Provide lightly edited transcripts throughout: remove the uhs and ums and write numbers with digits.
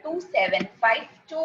2752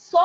100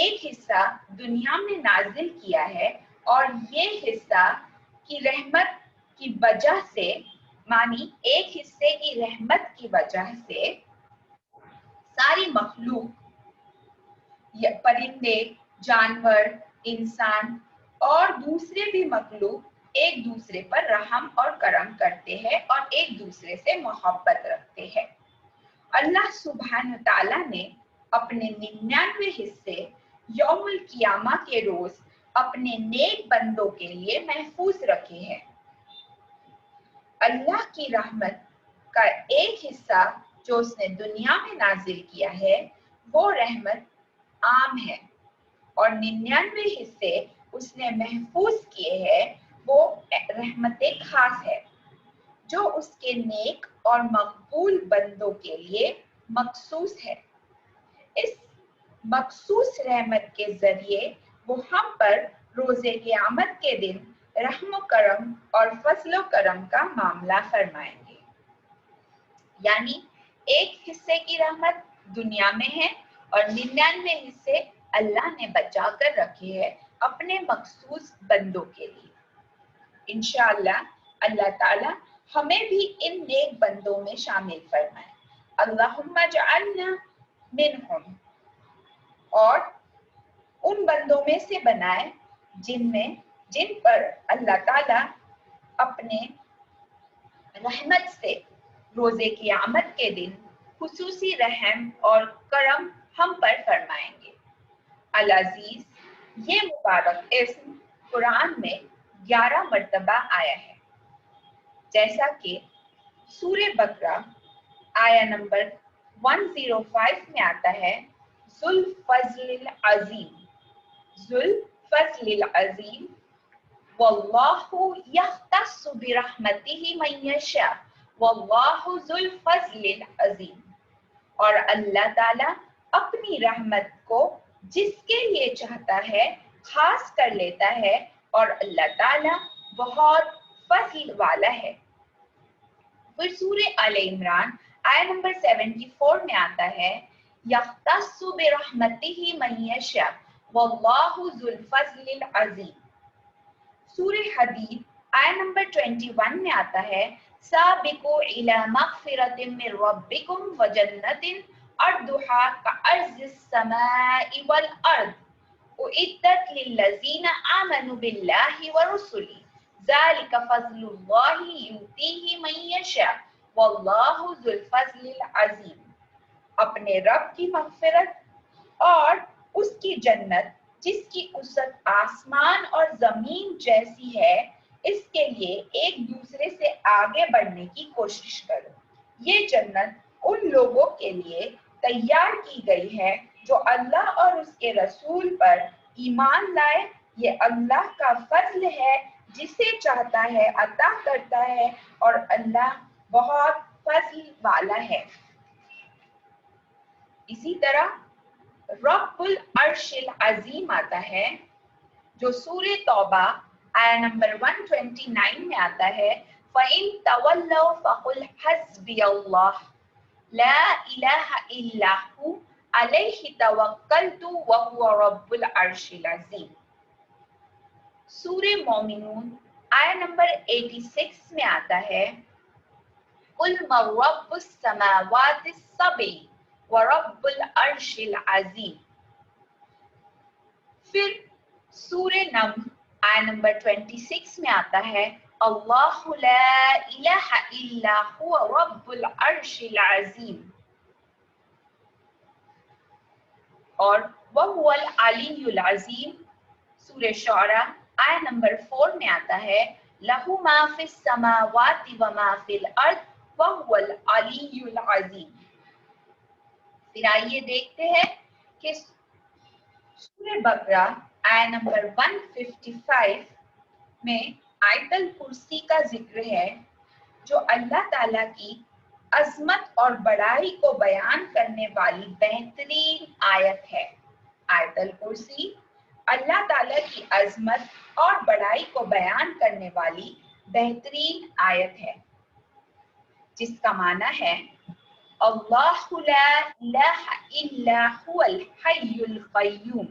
ایک حصہ دنیا میں نازل کیا ہے اور یہ حصہ کی رحمت کی وجہ سے مانی ایک حصے کی رحمت کی وجہ سے ساری مخلوق پرندے جانور انسان اور دوسرے بھی مخلوق ایک دوسرے پر رحم اور کرم کرتے ہیں اور ایک دوسرے سے محبت رکھتے ہیں۔ اللہ سبحانہ تعالیٰ نے اپنے 99 حصے یوم القیامہ کے روز اپنے نیک بندوں کے لیے محفوظ رکھے ہیں۔ اللہ کی رحمت کا ایک حصہ جو اس نے دنیا میں نازل کیا ہے وہ رحمت عام ہے اور 99 حصے اس نے محفوظ کیے ہیں وہ رحمت خاص ہے جو اس کے نیک اور مقبول بندوں کے لیے مخصوص ہے۔ اس مخصوص رحمت کے ذریعے وہ ہم پر روز قیامت کے دن رحم و کرم اور فضل و کرم کا معاملہ فرمائیں گے۔ یعنی ایک حصے کی رحمت دنیا میں ہے اور 99 حصے اللہ نے بچا کر رکھے ہیں اپنے مخصوص بندوں کے لیے۔ انشاءاللہ اللہ تعالی ہمیں بھی ان نیک بندوں میں شامل فرمائے۔ اللہم اجعلنا منہم، اور ان بندوں میں سے بنائے جن پر اللہ تعالی اپنے رحمت سے روز قیامت کے دن خصوصی رحم اور کرم ہم پر فرمائیں گے۔ العزیز یہ مبارک اسم قرآن میں 11 مرتبہ آیا ہے، جیسا کہ سورہ بقرہ آیا نمبر 105 میں آتا ہے ذو الفضل العظیم، ذو الفضل العظیم، واللہ یختص برحمتہ من یشاء واللہ ذو الفضل العظیم، اور اللہ تعالی اپنی رحمت کو جس کے لیے چاہتا ہے خاص کر لیتا ہے اور اللہ تعالی بہت فضل والا ہے۔ پھر سورہ آل عمران آیت نمبر 74 میں آتا ہے یختص برحمتہ من یشاء واللہ ذو الفضل العظیم۔ سورہ حدید آیت نمبر 21 میں آتا ہے سابقوا الی مغفرۃ من ربکم وجنۃ ارضھا کعرض السماء والارض اعدت للذین آمنوا باللہ ورسلہ ذلک فضل اللہ یؤتیہ من یشاء واللہ ذو الفضل العظیم۔ اپنے رب کی مغفرت اور اس کی جنت جس کی وسعت آسمان اور زمین جیسی ہے، اس کے لیے ایک دوسرے سے آگے بڑھنے کی کوشش کرو۔ یہ جنت ان لوگوں کے لیے تیار کی گئی ہے جو اللہ اور اس کے رسول پر ایمان لائے۔ یہ اللہ کا فضل ہے، جسے چاہتا ہے عطا کرتا ہے اور اللہ بہت فضل والا ہے۔ اسی طرح رب العرش العظیم آتا ہے جو سورہ توبہ آیا نمبر 129 میں آتا ہے فَإِن تَوَلَّوْا فَقُلْ حَسْبِيَ اللَّهُ لَا إِلَهَ إِلَّا هُوَ عَلَيْهِ تَوَكَّلْتُ وَهُوَ رَبُّ الْعَرْشِ الْعَظِيمِ۔ سورہ مومنون آیا نمبر 86 میں آتا ہے قُلْ مَن رَّبُّ السَّمَاوَاتِ السَّبْعِ وَرَبُّ الْعَرْشِ الْعَظِيمِ۔ پھر سورہ نمل آیا نمبر 26 میں آتا ہے اللہ لا الہ الا هو رب العرش العظیم، اور وہو العلی العظیم۔ سورہ شعراء آیا نمبر 4 میں آتا ہے لہ ما فی السماوات وما فی الارض وہو العلی العظیم۔ پھر آئیے دیکھتے ہیں کہ سورہ بقرہ آیا نمبر 155 میں آیت الکرسی کا ذکر ہے جو اللہ تعالیٰ کی عظمت اور بڑائی کو بیان کرنے والی بہترین آیت ہے۔ آیت الکرسی اللہ تعالیٰ کی عظمت اور بڑائی کو بیان کرنے والی بہترین آیت ہے، جس کا معنی ہے اللہ لا الہ الا هو الحی القیوم،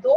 2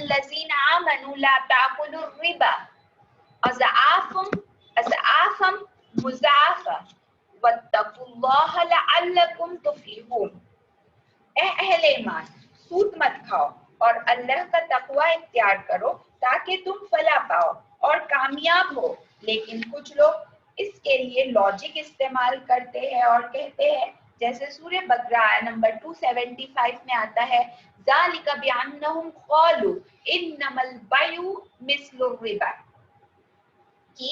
الذین آمنوا لا تأکلوا الربا اضعافا مضاعفا واتقوا اللہ لعلکم تفلحون۔ اے اہل ایمان، سود مت کھاؤ اور اللہ کا تقوی اختیار کرو تاکہ تم فلاح پاؤ اور کامیاب ہو۔ لیکن کچھ لوگ اس کے لیے لاجک استعمال کرتے ہیں اور کہتے ہیں، جیسے سورہ بقرہ آیت نمبر 275 میں آتا ہے، ذَلِكَ بِأَنَّهُمْ قَالُوا إِنَّمَا الْبَيْعُ مِثْلُ الرِّبَا، کہ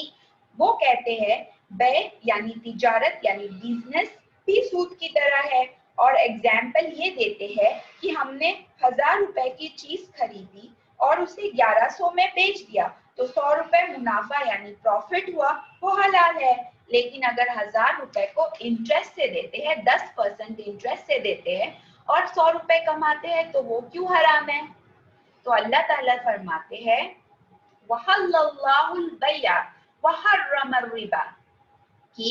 وہ کہتے ہیں بیع یعنی تجارت یعنی بزنس بھی سود کی طرح ہے، اور ایگزامپل یہ دیتے ہیں کہ ہم نے 1000 روپے کی چیز خریدی اور اسے 1100 میں بیچ دیا تو 100 روپے منافع یعنی پروفٹ ہوا، وہ حلال ہے۔ لیکن اگر 1000 روپے کو انٹرسٹ سے دیتے ہیں، 10% انٹرسٹ سے دیتے ہیں اور 100 روپے کماتے ہیں تو وہ کیوں حرام ہے؟ تو اللہ تعالیٰ فرماتے ہیں وَحَلَّ اللَّهُ الْبَيْعَ وَحَرَّمَ الرِّبَا، کہ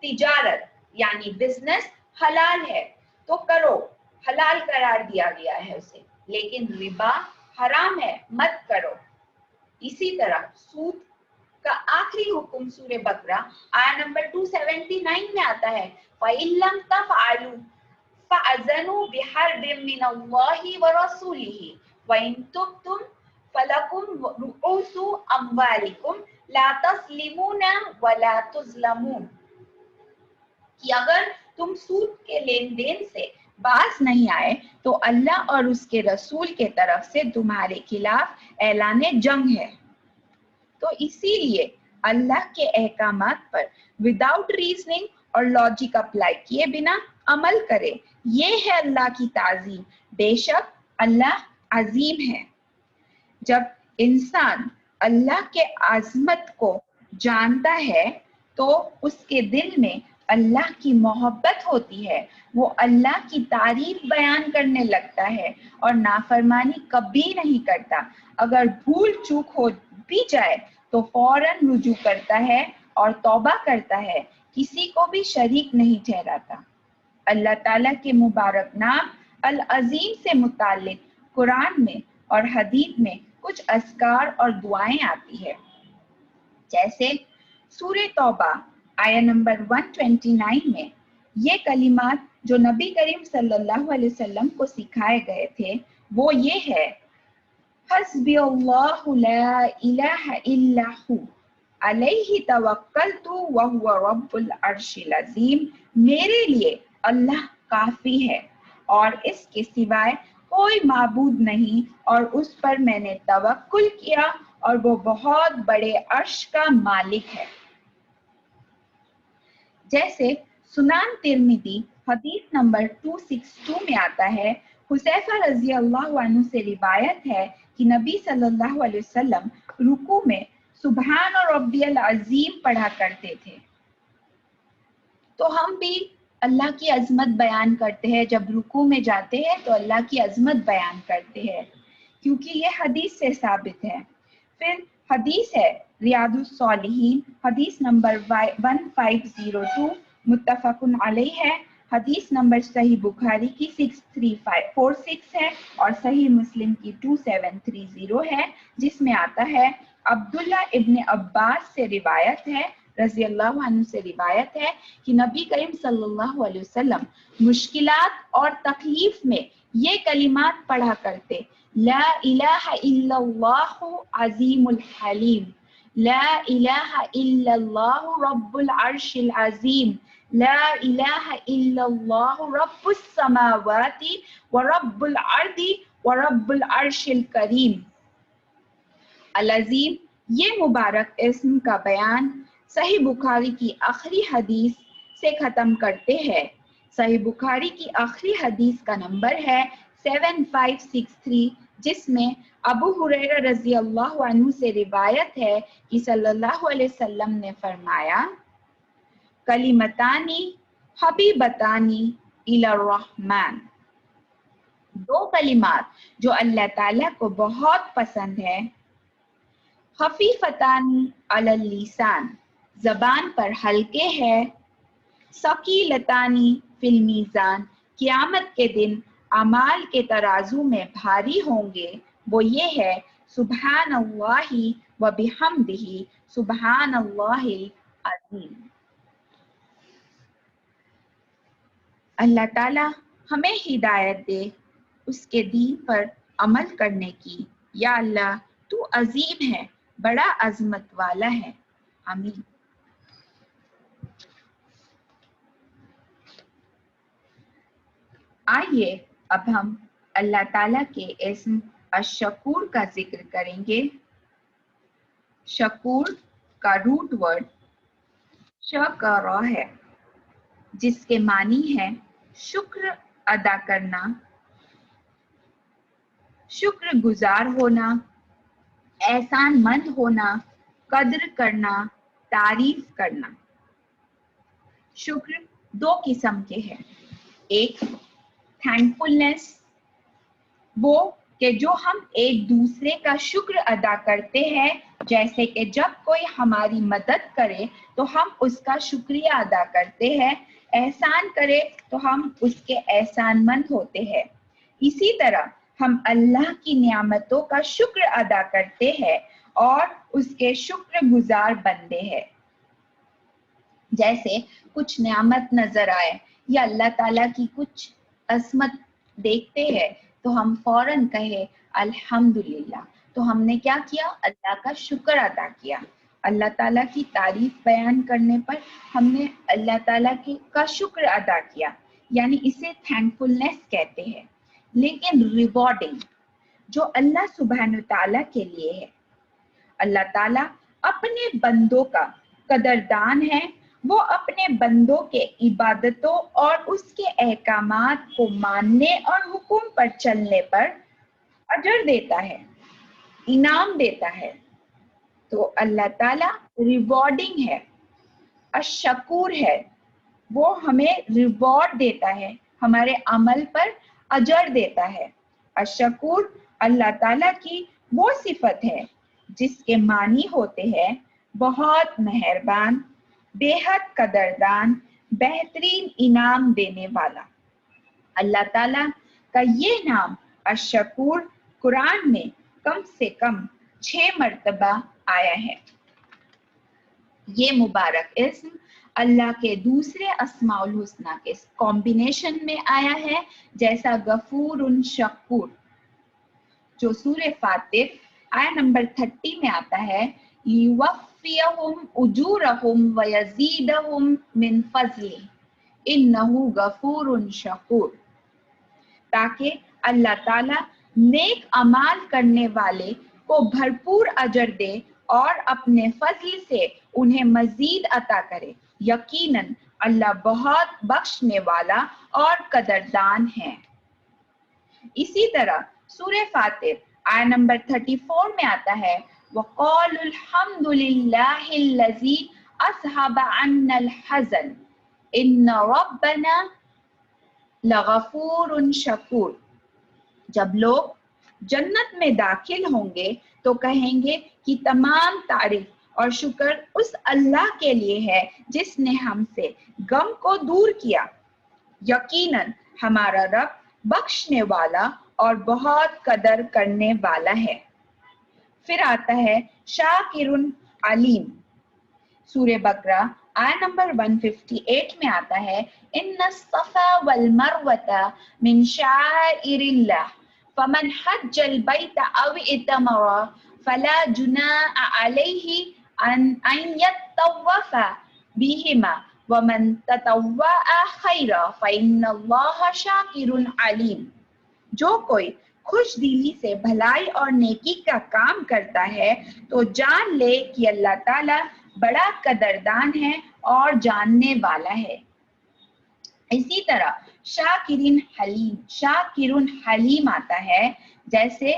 تجارت یعنی بزنس حلال ہے تو کرو، حلال قرار دیا گیا ہے اسے، لیکن ربا حرام ہے، مت کرو۔ اسی طرح سود کا آخری حکم سورہ بقرہ آیت نمبر 279 میں آتا ہے فَإِن لَمْ تَفْعَلُوا فَأَذَنُوا بِحَرْبٍ مِّنَ اللَّهِ وَرَسُولِهِ وَإِن تُبْتُمْ فَلَكُمْ رُءُوسُ أَمْوَالِكُمْ لَا تَظْلِمُونَ وَلَا تُظْلَمُونَ، کہ اگر تم سود کے لین دین سے باز نہیں آئے تو اللہ اور اس کے رسول کے طرف سے تمہارے خلاف اعلان جنگ ہے۔ تو اسی لیے اللہ کے احکامات پر وداؤٹ ریزننگ اور لاجک اپلائی کیے بنا عمل کرے، یہ ہے اللہ کی تعظیم، بے شک اللہ عظیم ہے۔ جب انسان اللہ کے عظمت کو جانتا ہے تو اس کے دل میں اللہ کی محبت ہوتی ہے، وہ اللہ کی تعریف بیان کرنے لگتا ہے اور نافرمانی کبھی نہیں کرتا۔ اگر بھول چوک ہو بھی جائے تو فوراً رجوع کرتا ہے اور توبہ کرتا ہے، کسی کو بھی شریک نہیں ٹھہراتا۔ اللہ تعالیٰ کے مبارک نام العظیم سے متعلق قرآن میں اور حدیث میں کچھ اذکار اور دعائیں آتی ہے، جیسے سورہ توبہ آیت نمبر 129 میں یہ کلمات جو نبی کریم صلی اللہ علیہ وسلم کو سکھائے گئے تھے وہ یہ ہے، حسبی اللہ لا الہ الا ہو علیہ توکلت وہو رب العرش العظیم، میرے لیے اللہ کافی ہے اور اس کے سوائے کوئی معبود نہیں اور اس پر میں نے توکل کیا اور وہ بہت بڑے عرش کا مالک ہے۔ جیسے سنن ترمذی حدیث نمبر 262 میں آتا ہے، حذیفہ رضی اللہ عنہ سے روایت ہے کہ نبی صلی اللہ علیہ وسلم رکوع میں سبحان ربی العظیم پڑھا کرتے تھے۔ تو ہم بھی اللہ کی عظمت بیان کرتے ہیں، جب رکوع میں جاتے ہیں تو اللہ کی عظمت بیان کرتے ہیں کیونکہ یہ حدیث سے ثابت ہے۔ پھر حدیث ہے ریاض الصالحین حدیث نمبر 1502 متفق علیہ ہے، حدیث نمبر صحیح بخاری کی 6346 ہے اور صحیح مسلم کی 2730 ہے، جس میں آتا ہے عبداللہ ابن عباس سے روایت ہے رضی اللہ عنہ سے روایت ہے کہ نبی کریم صلی اللہ علیہ وسلم مشکلات اور تکلیف میں یہ کلمات پڑھا کرتے، لا الہ الا اللہ عظیم الحلیم، لا الہ الا اللہ رب العرش العظیم، لا الہ الا اللہ رب السماوات ورب الارض ورب العرش الکریم۔ العظیم یہ مبارک اسم کا بیان صحیح بخاری کی آخری حدیث سے ختم کرتے ہیں۔ صحیح بخاری کی آخری حدیث کا نمبر ہے 7563، جس میں ابو ہریرہ رضی اللہ عنہ سے روایت ہے کہ صلی اللہ علیہ وسلم نے فرمایا، کلمتانی حبیبتانی الی الرحمن، دو کلمات جو اللہ تعالیٰ کو بہت پسند ہے، خفیفتانی علی اللسان، زبان پر ہلکے ہے، ثقیلتانی فی المیزان، قیامت کے دن اعمال کے ترازو میں بھاری ہوں گے، وہ یہ ہے سبحان اللہ و بحمدہ سبحان اللہ العظیم۔ اللہ تعالی ہمیں ہدایت دے اس کے دین پر عمل کرنے کی۔ یا اللہ تو عظیم ہے، بڑا عظمت والا ہے، آمین۔ آئیے اب ہم اللہ تعالیٰ کے اسم الشکور کا ذکر کریں گے۔ شکور کا روٹ ورڈ شکر ہے، جس کے معنی ہے شکر ادا کرنا، شکر گزار ہونا، احسان مند ہونا، قدر کرنا، تعریف کرنا۔ شکر دو قسم کے ہیں، ایک تھینکفلنس، وہ کہ جو ہم ایک دوسرے کا شکر ادا کرتے ہیں، جیسے کہ جب کوئی ہماری مدد کرے تو ہم اس کا شکریہ ادا کرتے ہیں، احسان کرے تو ہم اس کے احسان مند ہوتے ہیں۔ اسی طرح ہم اللہ کی نعمتوں کا شکر ادا کرتے ہیں اور اس کے شکر گزار بنتے ہیں۔ جیسے کچھ نعمت نظر آئے یا اللہ تعالیٰ کی کچھ عظمت دیکھتے ہیں تو ہم فوراً کہے الحمدللہ، تو ہم نے کیا کیا؟ اللہ کا شکر ادا کیا۔ اللہ تعالیٰ کی تعریف بیان کرنے پر ہم نے اللہ تعالیٰ کا شکر ادا کیا، یعنی اسے تھینکفلنس کہتے ہیں۔ لیکن ریوارڈنگ جو اللہ سبحانہ تعالیٰ کے لیے ہے، اللہ تعالیٰ اپنے بندوں کا قدردان ہے، وہ اپنے بندوں کے عبادتوں اور اس کے احکامات کو ماننے اور حکم پر چلنے پر اجر دیتا ہے، انعام دیتا ہے۔ تو اللہ تعالیٰ ریوارڈنگ ہے، الشکور ہے، وہ ہمیں ریوارڈ دیتا ہے، ہمارے عمل پر اجر دیتا ہے۔ الشکور اللہ تعالیٰ کی وہ صفت ہے جس کے معنی ہوتے ہیں بہت مہربان، بے حد قدردان، بہترین انعام دینے والا۔ اللہ تعالیٰ کا یہ نام الشکور قرآن میں کم سے کم 6 مرتبہ آیا ہے۔ یہ مبارک اسم اللہ کے دوسرے اسماء الحسنہ کے کمبینیشن میں آیا ہے، جیسا غفور شکور جو سورہ فاتر آیہ نمبر 30 میں آتا ہے، لیوفیہم اجورہم ویزیدہم من فضلہ انہ غفور شکور، تاکہ اللہ تعالیٰ نیک اعمال کرنے والے کو بھرپور اجر دے اور اپنے فضل سے انہیں مزید عطا کرے، یقیناً اللہ بہت بخشنے والا اور قدردان ہے۔ اسی طرح سورہ فاتر آیہ نمبر 34 میں آتا ہے، وَقَالُوا الْحَمْدُ لِلَّهِ الَّذِي أَذْهَبَ عَنَّا الْحَزَنَ إِنَّ رَبَّنَا لَغَفُورٌ شَكُورٌ۔ جب لوگ جنت میں داخل ہوں گے تو کہیں گے کہ تمام تعریف اور شکر اس اللہ کے لیے ہے جس نے ہم سے غم کو دور کیا، یقیناً ہمارا رب بخشنے والا اور بہت قدر کرنے والا ہے۔ پھر آتا ہے شاکر علیم، سورہ بقرہ آیہ نمبر 158 میں آتا ہے، ان الصفا والمروۃ من شعائر اللہ فمن حج البیت او اعتمر فلا جناح علیہ ان یطوف بہما ومن تطوع خیرا فإن اللہ شاکر علیم۔ جو کوئی خوش دلی سے بھلائی اور نیکی کا کام کرتا ہے تو جان لے کہ اللہ تعالیٰ بڑا قدردان ہے اور جاننے والا ہے۔ اسی طرح شاکر حلیم آتا ہے، جیسے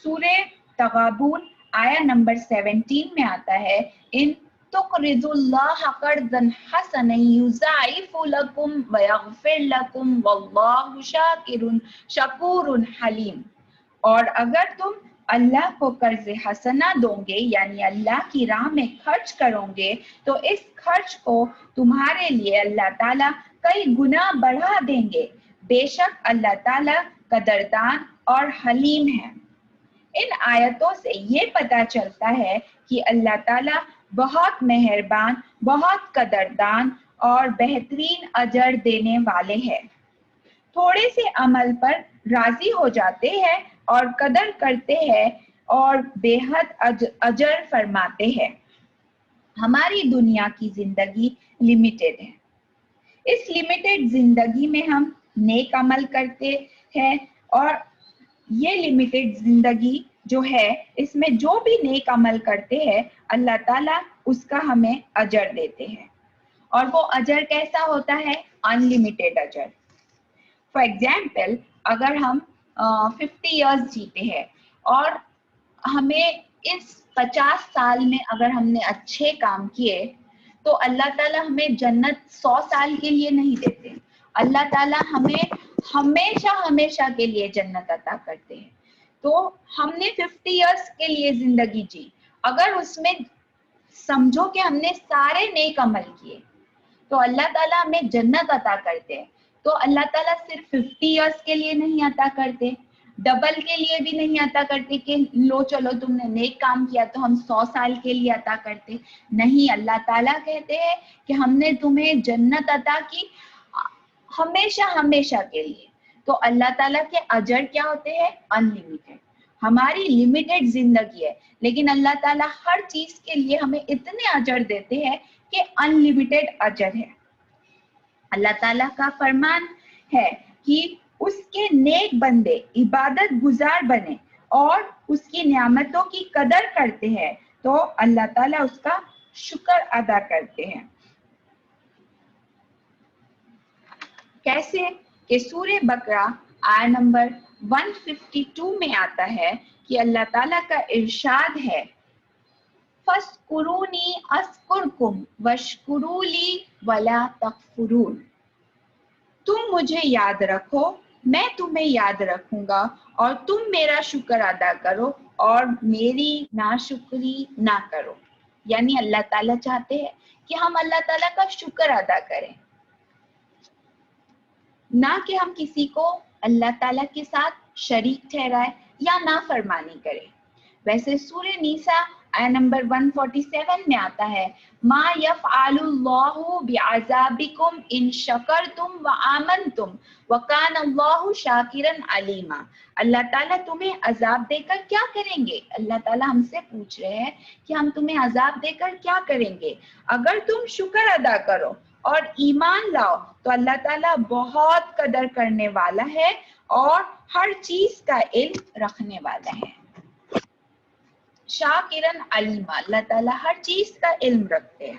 سورہ تغابن آیہ نمبر 17 میں آتا ہے، ان تقرضوا اللہ قرضا حسنا یضاعف لکم ویغفر لکم واللہ شکور حلیم۔ اور اگر تم اللہ کو قرض حسنہ دو گے، یعنی اللہ کی راہ میں خرچ کرو گے، تو اس خرچ کو تمہارے لیے اللہ تعالیٰ کئی گنا بڑھا دیں گے، بے شک اللہ تعالیٰ قدردان اور حلیم ہے۔ ان آیتوں سے یہ پتہ چلتا ہے کہ اللہ تعالیٰ بہت مہربان، بہت قدردان اور بہترین اجر دینے والے ہیں۔ تھوڑے سے عمل پر راضی ہو جاتے ہیں اور قدر کرتے ہیں اور بے حد اجر فرماتے ہیں۔ ہماری دنیا کی زندگی لمیٹڈ ہے۔ اس لمیٹڈ زندگی میں ہم نیک عمل کرتے ہیں اور یہ لمیٹڈ زندگی جو ہے اس میں جو بھی نیک عمل کرتے ہیں اللہ تعالیٰ اس کا ہمیں اجر دیتے ہیں، اور وہ اجر کیسا ہوتا ہے؟ انلمیٹڈ اجر۔ فار ایگزامپل اگر ہم 50 ایئرس جیتے ہیں اور ہمیں اس 50 سال میں اگر ہم نے اچھے کام کیے تو اللہ تعالیٰ ہمیں جنت 100 سال کے لیے نہیں دیتے، اللہ تعالیٰ ہمیں ہمیشہ ہمیشہ کے لیے جنت عطا کرتے ہیں۔ تو ہم نے 50 ایئرس کے لیے زندگی جی، اگر اس میں سمجھو کہ ہم نے سارے نیک عمل کیے تو اللہ تعالیٰ ہمیں جنت عطا کرتے ہیں۔ تو اللہ تعالیٰ صرف 50 ایئرس کے لیے نہیں عطا کرتے، ڈبل کے لیے بھی نہیں عطا کرتے کہ لو چلو تم نے نیک کام کیا تو ہم 100 سال کے لیے عطا کرتے۔ نہیں، اللہ تعالیٰ کہتے ہیں کہ ہم نے تمہیں جنت عطا کی ہمیشہ ہمیشہ کے لیے۔ تو اللہ تعالیٰ کے اجر کیا ہوتے ہیں؟ انلمیٹڈ۔ ہماری لمیٹڈ زندگی ہے لیکن اللہ تعالیٰ ہر چیز کے لیے ہمیں اتنے اجر دیتے ہیں کہ انلمیٹڈ اجر ہے۔ اللہ تعالیٰ کا فرمان ہے کہ اس کے نیک بندے عبادت گزار بنے اور اس کی نعمتوں کی قدر کرتے ہیں تو اللہ تعالیٰ اس کا شکر ادا کرتے ہیں۔ کیسے؟ کہ سورہ بقرہ آیت نمبر 152 میں آتا ہے کہ اللہ تعالیٰ کا ارشاد ہے فَاسْکُرُونِی أَذْکُرْکُمْ وَاشْکُرُوا لِی وَلَا تَکْفُرُونَ۔ تم مجھے یاد رکھو، میں تمہیں یاد رکھوں گا اور تم میرا شکر ادا کرو اور میری ناشکری نہ کرو۔ یعنی اللہ تعالیٰ چاہتے ہیں کہ ہم اللہ تعالیٰ کا شکر ادا کریں، نہ کہ ہم کسی کو اللہ تعالیٰ کے ساتھ شریک ٹھہرائے یا نافرمانی کرے۔ ویسے سورہ نیسا آیت نمبر 147 میں آتا ہے ما یفعل اللہ بعذابکم ان شکرتم وآمنتم وکان اللہ شاکرا علیما۔ اللہ تعالیٰ تمہیں عذاب دے کر کیا کریں گے؟ اللہ تعالیٰ ہم سے پوچھ رہے ہیں کہ ہم تمہیں عذاب دے کر کیا کریں گے؟ اگر تم شکر ادا کرو اور ایمان لاؤ تو اللہ تعالیٰ بہت قدر کرنے والا ہے اور ہر چیز کا علم رکھنے والا ہے۔ شاکرن علیما، اللہ تعالیٰ ہر چیز کا علم رکھتے ہیں۔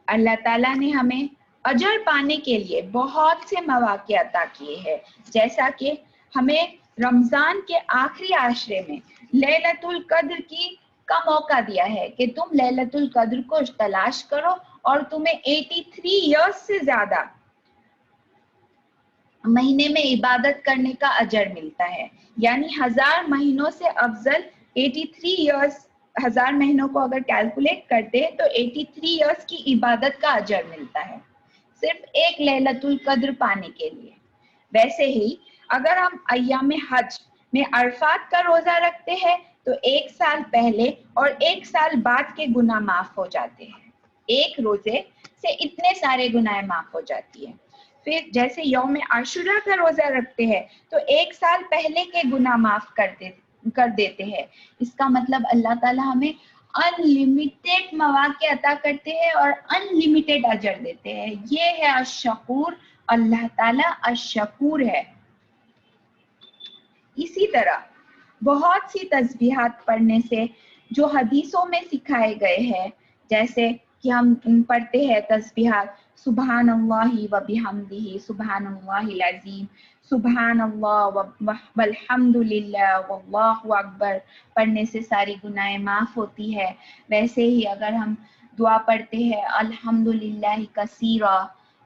اللہ تعالیٰ نے ہمیں اجر پانے کے لیے بہت سے مواقع عطا کیے ہیں، جیسا کہ ہمیں رمضان کے آخری عشرے میں لیلۃ القدر کا موقع دیا ہے کہ تم لیلۃ القدر کو تلاش کرو اور تمہیں 83 ایئرس سے زیادہ مہینے میں عبادت کرنے کا اجر ملتا ہے۔ یعنی 1000 مہینوں سے افضل 83 ایئرس، 1000 مہینوں کو اگر کیلکولیٹ کرتے ہیں تو 83 ایئرس کی عبادت کا اجر ملتا ہے صرف ایک لیلۃ القدر پانے کے لیے۔ ویسے ہی اگر ہم ایام حج میں عرفات کا روزہ رکھتے ہیں تو 1 سال پہلے اور 1 سال بعد کے گناہ معاف ہو جاتے ہیں۔ ایک روزے سے اتنے سارے گناہ معاف ہو جاتی ہے۔ پھر جیسے یوم عاشورہ کا روزہ رکھتے ہیں تو 1 سال پہلے کے گناہ معاف کر دیتے ہیں۔ اس کا مطلب اللہ تعالیٰ ہمیں انلمیٹڈ مواقع عطا کرتے ہیں اور انلمیٹڈ اجر دیتے ہیں۔ یہ ہے الشکور، اللہ تعالیٰ الشکور ہے۔ اسی طرح بہت سی تسبیحات پڑھنے سے جو حدیثوں میں سکھائے گئے ہیں، جیسے کہ ہم پڑھتے ہیں تسبیحات سبحان اللہ و بحمدہ، سبحان اللہ العظیم، سبحان اللہ والحمد للہ واللہ اکبر، پڑھنے سے ساری گناہیں معاف ہوتی ہے۔ ویسے ہی اگر ہم دعا پڑھتے ہیں الحمد للہ کثیرا،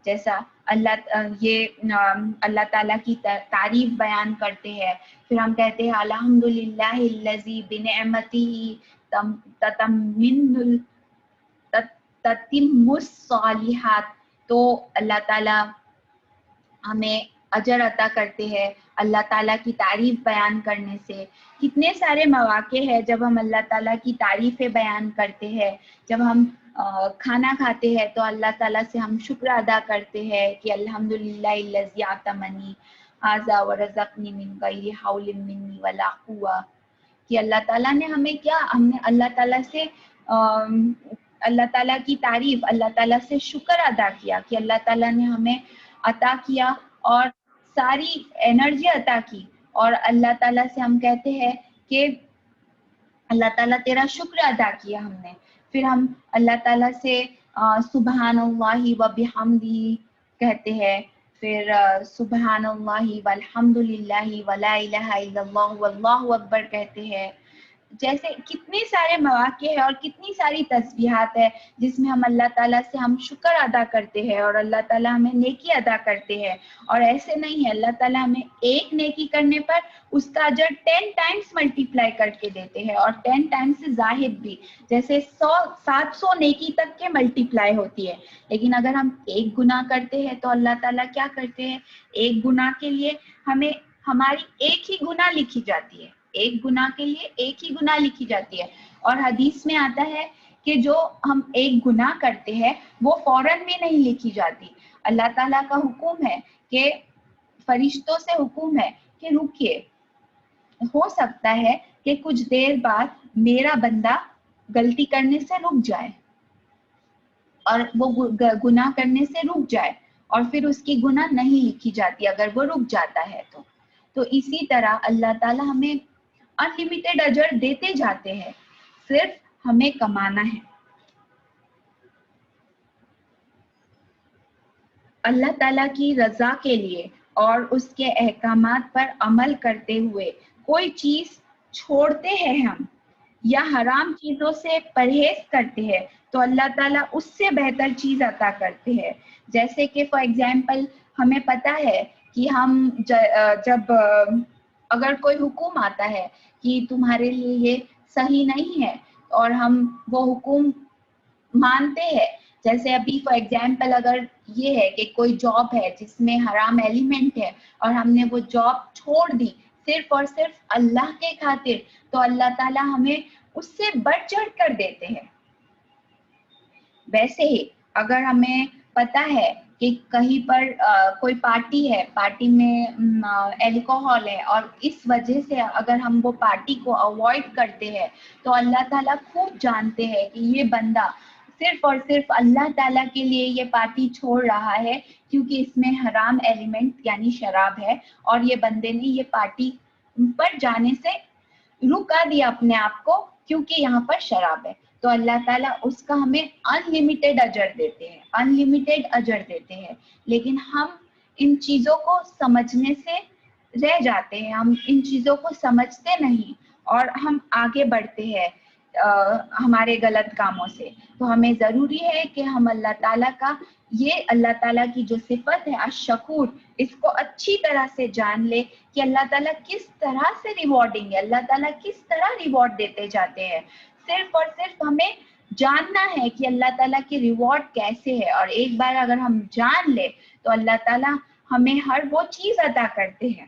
جیسا اللہ تعالیٰ کی تعریف بیان کرتے ہیں، پھر ہم کہتے ہیں الحمد للہ الذی بنعمتہ تتم الصالحات، تو اللہ تعالیٰ ہمیں اجر عطا کرتے ہیں اللہ تعالیٰ کی تعریف بیان کرنے سے. کتنے سارے مواقع ہیں جب ہم اللہ تعالیٰ کی تعریفیں بیان کرتے ہیں. جب ہم کھانا کھاتے ہیں تو اللہ تعالیٰ سے ہم شکر ادا کرتے ہیں کہ الحمدللہ الذی اطعمنی ھذا ورزقنی من غیر حول منی ولا قوہ، کہ اللہ تعالیٰ نے ہمیں کیا، ہم نے اللہ تعالیٰ سے اللہ تعالیٰ کی تعریف، اللہ تعالیٰ سے شکر ادا کیا کہ اللہ تعالیٰ نے ہمیں عطا کیا اور ساری انرجی عطا کی. اور اللہ تعالیٰ سے ہم کہتے ہیں کہ اللہ تعالیٰ تیرا شکر ادا کیا ہم نے. پھر ہم اللہ تعالیٰ سے سبحان اللہ و بحمدہ کہتے ہیں، پھر سبحان اللہ والحمد للہ ولا الہ الا اللہ واللہ اکبر کہتے ہیں. جیسے کتنے سارے مواقع ہیں اور کتنی ساری تسبیحات ہے جس میں ہم اللہ تعالیٰ سے ہم شکر ادا کرتے ہیں اور اللہ تعالیٰ ہمیں نیکی ادا کرتے ہیں. اور ایسے نہیں ہے، اللہ تعالیٰ ہمیں ایک نیکی کرنے پر اس کا اجر 10 ٹائمز ملٹیپلائی کر کے دیتے ہیں، اور 10 ٹائمز سے زائد بھی، جیسے 700 نیکی تک کے ملٹیپلائی ہوتی ہے. لیکن اگر ہم ایک گناہ کرتے ہیں تو اللہ تعالیٰ کیا کرتے ہیں، ایک گناہ کے لیے ہمیں ہماری ایک ہی گناہ لکھی جاتی ہے، ایک گناہ کے لیے ایک ہی گناہ لکھی جاتی ہے. اور حدیث میں آتا ہے کہ جو ہم ایک گناہ کرتے ہیں وہ فوراً بھی نہیں لکھی جاتی. اللہ تعالیٰ کا حکم ہے کہ فرشتوں سے حکم ہے کہ رکیے، ہو سکتا ہے کہ کچھ دیر بعد میرا بندہ غلطی کرنے سے رک جائے اور وہ گناہ کرنے سے رک جائے، اور پھر اس کی گناہ نہیں لکھی جاتی اگر وہ رک جاتا ہے تو اسی طرح اللہ تعالیٰ ہمیں انلمیٹڈ اجر دیتے جاتے ہیں، صرف ہمیں کمانا ہے. اللہ تعالیٰ کی رضا کے لیے اور اس کے احکامات پر عمل کرتے ہوئے کوئی چیز چھوڑتے ہیں ہم یا حرام چیزوں سے پرہیز کرتے ہیں تو اللہ تعالیٰ اس سے بہتر چیز عطا کرتے ہیں. جیسے کہ فار ایگزامپل ہمیں پتہ ہے کہ ہم جب اگر کوئی حکم آتا ہے کہ تمہارے لیے یہ صحیح نہیں ہے اور ہم وہ حکم مانتے ہیں، جیسے ابھی فار ایگزامپل اگر یہ ہے کہ کوئی جاب ہے جس میں حرام ایلیمنٹ ہے اور ہم نے وہ جاب چھوڑ دی صرف اور صرف اللہ کے خاطر، تو اللہ تعالیٰ ہمیں اس سے بڑھ چڑھ کر دیتے ہیں. ویسے ہی اگر ہمیں پتہ ہے کہ کہیں پر کوئی پارٹی ہے، پارٹی میں الکوہول ہے، اور اس وجہ سے اگر ہم وہ پارٹی کو اوائڈ کرتے ہیں تو اللہ تعالیٰ خوب جانتے ہیں کہ یہ بندہ صرف اور صرف اللہ تعالیٰ کے لیے یہ پارٹی چھوڑ رہا ہے کیونکہ اس میں حرام ایلیمنٹ یعنی شراب ہے، اور یہ بندے نے یہ پارٹی پر جانے سے رکا دیا اپنے آپ کو کیونکہ یہاں پر شراب ہے. تو اللہ تعالیٰ اس کا ہمیں انلمیٹڈ اجر دیتے ہیں، انلمیٹڈ اجر دیتے ہیں. لیکن ہم ان چیزوں کو سمجھنے سے رہ جاتے ہیں، ہم ان چیزوں کو سمجھتے نہیں اور ہم آگے بڑھتے ہیں ہمارے غلط کاموں سے. تو ہمیں ضروری ہے کہ ہم اللہ تعالیٰ کا یہ اللہ تعالیٰ کی جو صفت ہے الشکور، اس کو اچھی طرح سے جان لے کہ اللہ تعالیٰ کس طرح سے ریوارڈنگ ہے، اللہ تعالیٰ کس طرح ریوارڈ دیتے جاتے ہیں. صرف اور صرف ہمیں جاننا ہے کہ اللہ تعالیٰ کی ریوارڈ کیسے ہے، اور ایک بار اگر ہم جان لے تو اللہ تعالیٰ ہمیں ہر وہ چیز عطا کرتے ہیں.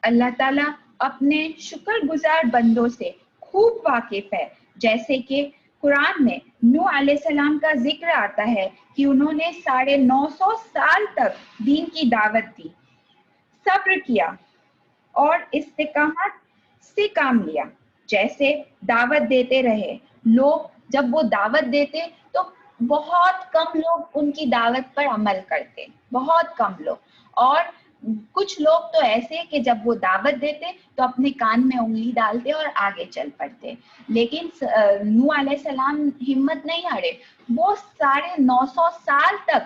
اللہ تعالیٰ اپنے شکر گزار بندوں سے خوب واقف ہے. جیسے کہ قرآن میں نوح علیہ السلام کا ذکر آتا ہے کہ انہوں نے 950 سال تک دین کی دعوت دی، صبر کیا اور استقامت سے کام لیا. جیسے دعوت دیتے رہے لوگ، جب وہ دعوت دیتے تو بہت کم لوگ ان کی دعوت پر عمل کرتے، بہت کم لوگ. اور کچھ لوگ تو ایسے کہ جب وہ دعوت دیتے تو اپنے کان میں انگلی ڈالتے اور آگے چل پڑتے. لیکن نوح علیہ السلام ہمت نہیں ہارے، وہ 950 سال تک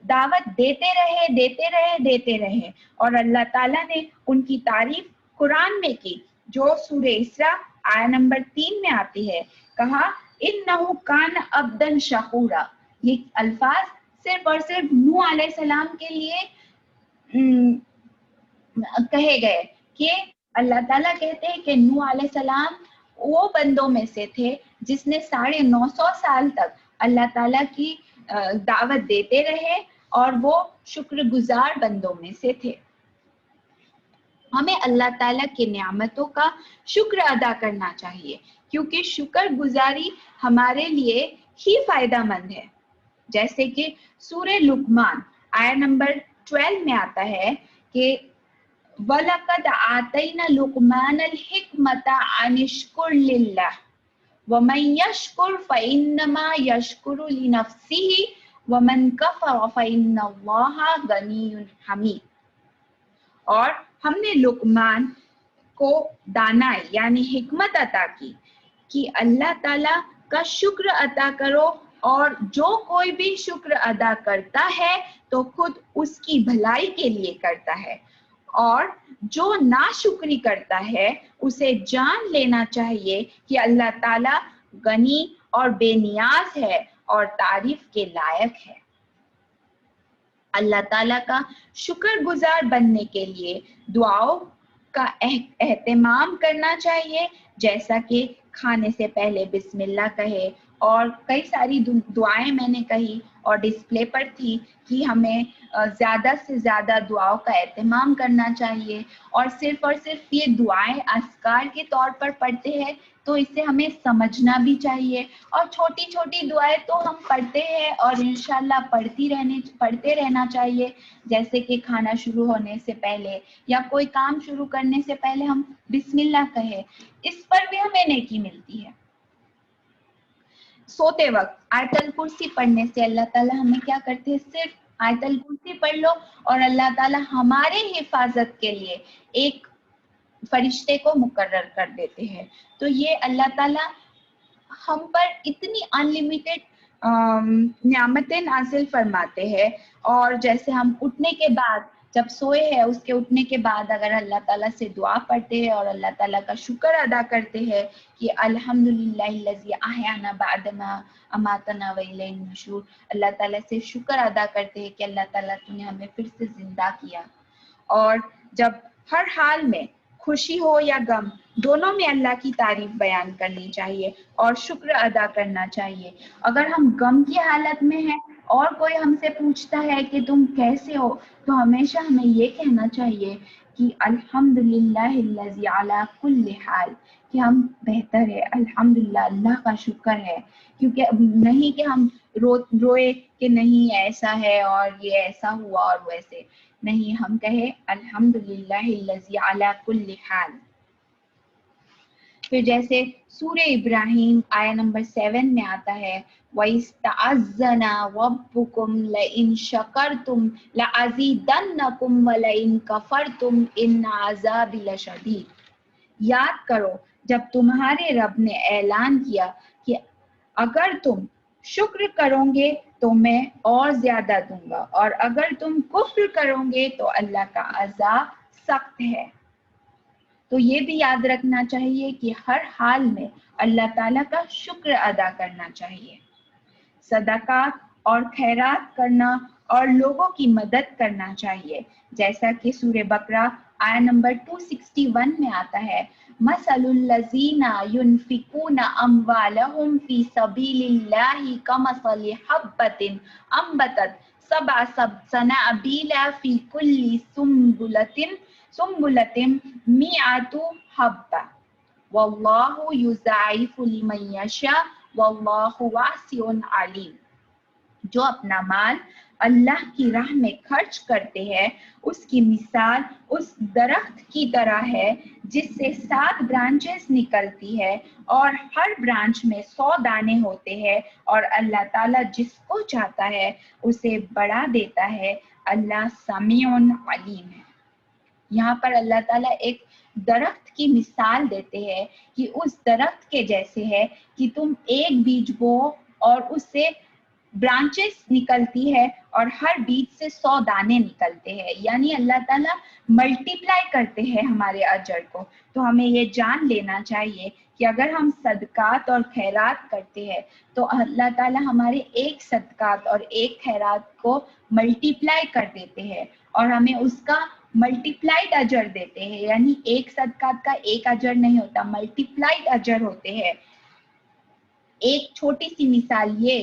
دعوت دیتے رہے اور اللہ تعالیٰ نے ان کی تعریف قرآن میں کی جو سورہ اسراء آیہ نمبر 3 میں آتی ہے. کہا انہ کان عبدا شکورا. یہ الفاظ صرف اور صرف نوح علیہ السلام کے لیے کہے گئے کہ اللہ تعالیٰ کہتے ہیں کہ نوح علیہ السلام وہ بندوں میں سے تھے جس نے 950 سال تک اللہ تعالیٰ کی دعوت دیتے رہے اور وہ شکر گزار بندوں میں سے تھے۔ ہمیں اللہ تعالیٰ کے نعمتوں کا شکر ادا کرنا چاہیے، کیونکہ شکر گزاری ہمارے لیے ہی فائدہ مند ہے۔ جیسے کہ سورہ لقمان آیت نمبر 12 میں آتا ہے کہ وَلَقَدْ آتَيْنَا لُقْمَانَ الْحِكْمَةَ أَنِ اشْكُرْ لِلَّهِ وَمَنْ يَشْكُرْ فَإِنَّمَا يَشْكُرُ لِنَفْسِهِ وَمَنْ كَفَرَ فَإِنَّ اللَّهَ غَنِيٌّ حَمِيدٌ۔ اور ہم نے لقمان کو دانائی یعنی حکمت عطا کی کہ اللہ تعالیٰ کا شکر ادا کرو، اور جو کوئی بھی شکر ادا کرتا ہے تو خود اس کی بھلائی کے لیے کرتا ہے، اور جو ناشکری کرتا ہے اسے جان لینا چاہیے کہ اللہ تعالیٰ غنی اور بے نیاز ہے اور تعریف کے لائق ہے۔ اللہ تعالیٰ کا شکر گزار بننے کے لیے دعاؤں کا اہتمام کرنا چاہیے، جیسا کہ کھانے سے پہلے بسم اللہ کہے، اور کئی ساری دعائیں میں نے کہی اور ڈسپلے پر تھی کہ ہمیں زیادہ سے زیادہ دعاؤں کا اہتمام کرنا چاہیے، اور صرف یہ دعائیں اذکار کے طور پر پڑھتے ہیں تو اسے ہمیں سمجھنا بھی چاہیے، اور چھوٹی چھوٹی دعائیں تو ہم پڑھتے ہیں اور انشاءاللہ پڑھتے رہنا چاہیے، جیسے کہ کھانا شروع ہونے سے پہلے یا کوئی کام شروع کرنے سے پہلے ہم بسم اللہ کہیں، اس پر بھی ہمیں نیکی ملتی ہے۔ سوتے وقت آیت الکرسی پڑھنے سے اللہ تعالیٰ ہمیں کیا کرتے ہیں، صرف آیت الکرسی پڑھ لو اور اللہ تعالیٰ ہمارے حفاظت کے لیے ایک فرشتے کو مقرر کر دیتے ہیں۔ تو یہ اللہ تعالیٰ ہم پر اتنی انلیمیٹڈ نعمتیں نازل فرماتے ہیں، اور جیسے ہم اٹھنے کے بعد جب سوئے ہیں اس کے اٹھنے کے بعد اگر اللہ تعالیٰ سے دعا پڑھتے ہیں اور اللہ تعالیٰ کا شکر ادا کرتے ہیں کہ الحمدللہ الذی احیانا بعد ما اماتنا والیہ النشور، اللہ تعالیٰ سے شکر ادا کرتے ہیں کہ اللہ تعالیٰ تو نے ہمیں پھر سے زندہ کیا، اور جب ہر حال میں خوشی ہو یا غم دونوں میں اللہ کی تعریف بیان کرنی چاہیے اور شکر ادا کرنا چاہیے۔ اگر ہم غم کی حالت میں ہیں اور کوئی ہم سے پوچھتا ہے کہ تم کیسے ہو، تو ہمیشہ ہمیں یہ کہنا چاہیے کہ الحمدللہ الذی علی کل حال، کہ ہم بہتر ہے، الحمدللہ اللہ کا شکر ہے، کیونکہ نہیں کہ ہم روئے کہ نہیں ایسا ہے اور یہ ایسا ہوا اور ویسے نہیں، ہم کہے الحمدللہ الذی علی کل حال۔ پھر جیسے سورہ ابراہیم آیت نمبر 7 میں آتا ہے وَإِسْتَعَذَّنَ رَبُّكُمْ لَئِن شَكَرْتُمْ لَأَزِيدَنَّكُمْ وَلَئِن كَفَرْتُمْ إِنَّ عَذَابِي لَشَدِيدٌ۔ یاد کرو جب تمہارے رب نے اعلان کیا کہ اگر تم شکر کرو گے تو میں اور زیادہ دوں گا، اور اگر تم کفر کرو گے تو اللہ کا عذاب سخت ہے۔ تو یہ بھی یاد رکھنا چاہیے کہ ہر حال میں اللہ تعالیٰ کا شکر ادا کرنا چاہیے۔ صدقات اور خیرات کرنا اور لوگوں کی مدد کرنا چاہیے، جیسا کہ سورہ بقرہ آیت نمبر 261 میں آتا ہے مثل الذین ينفقون اموالهم فی سبیل اللہ کمثل حبۃ انبتت سبع سنابل فی کل سنبلۃ مئۃ حبۃ واللہ یضاعف لمن یشاء واللہ واسع علیم۔ جو اپنا مال اللہ کی راہ میں خرچ کرتے ہیں اس کی مثال اس درخت کی طرح ہے جس سے 7 برانچز نکلتی ہے اور ہر برانچ میں 100 دانے ہوتے ہیں، اور اللہ تعالیٰ جس کو چاہتا ہے اسے بڑھا دیتا ہے، اللہ سمیع علیم ہے۔ یہاں پر اللہ تعالیٰ ایک درخت کی مثال دیتے ہیں کہ اس درخت کے جیسے ہے کہ تم ایک بیج بو اور اس سے برانچز نکلتی ہے اور ہر بیج سے 100 دانے نکلتے ہیں، یعنی اللہ تعالیٰ ملٹیپلائی کرتے ہیں ہمارے اجر کو۔ تو ہمیں یہ جان لینا چاہیے کہ اگر ہم صدقات اور خیرات کرتے ہیں تو اللہ تعالیٰ ہمارے ایک صدقات اور ایک خیرات کو ملٹیپلائی کر دیتے ہیں اور ہمیں اس کا ملٹیپلائڈ اجر دیتے ہیں، یعنی ایک صدقات کا ایک اجر نہیں ہوتا، ملٹیپلائڈ اجر ہوتے ہیں۔ ایک چھوٹی سی مثال یہ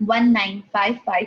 1955,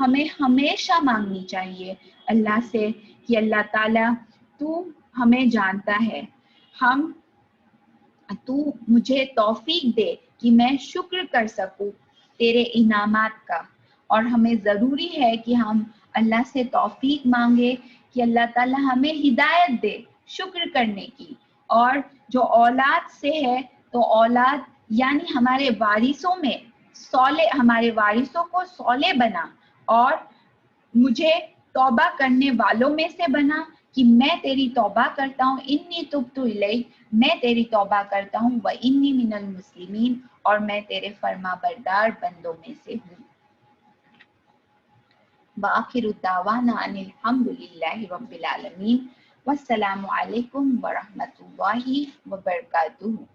ہمیں ہمیشہ مانگنی چاہیے اللہ سے کہ اللہ تعالیٰ تو ہمیں جانتا ہے، تو مجھے توفیق دے کہ میں شکر کر سکوں تیرے انعامات کا۔ اور ہمیں ضروری ہے کہ ہم اللہ سے توفیق مانگے کہ اللہ تعالیٰ ہمیں ہدایت دے شکر کرنے کی۔ اور جو اولاد سے ہے تو اولاد یعنی ہمارے وارثوں میں صالح، ہمارے وارثوں کو صالح بنا، اور مجھے توبہ کرنے والوں میں سے بنا کہ میں تیری توبہ کرتا ہوں، انی تبت الیک، میں تیری توبہ کرتا ہوں، و انی من المسلمین، اور میں تیرے فرما بردار بندوں میں سے ہوں۔ وآخر دعوانا ان الحمد للہ رب العالمین، والسلام علیکم ورحمۃ اللہ وبرکاتہ۔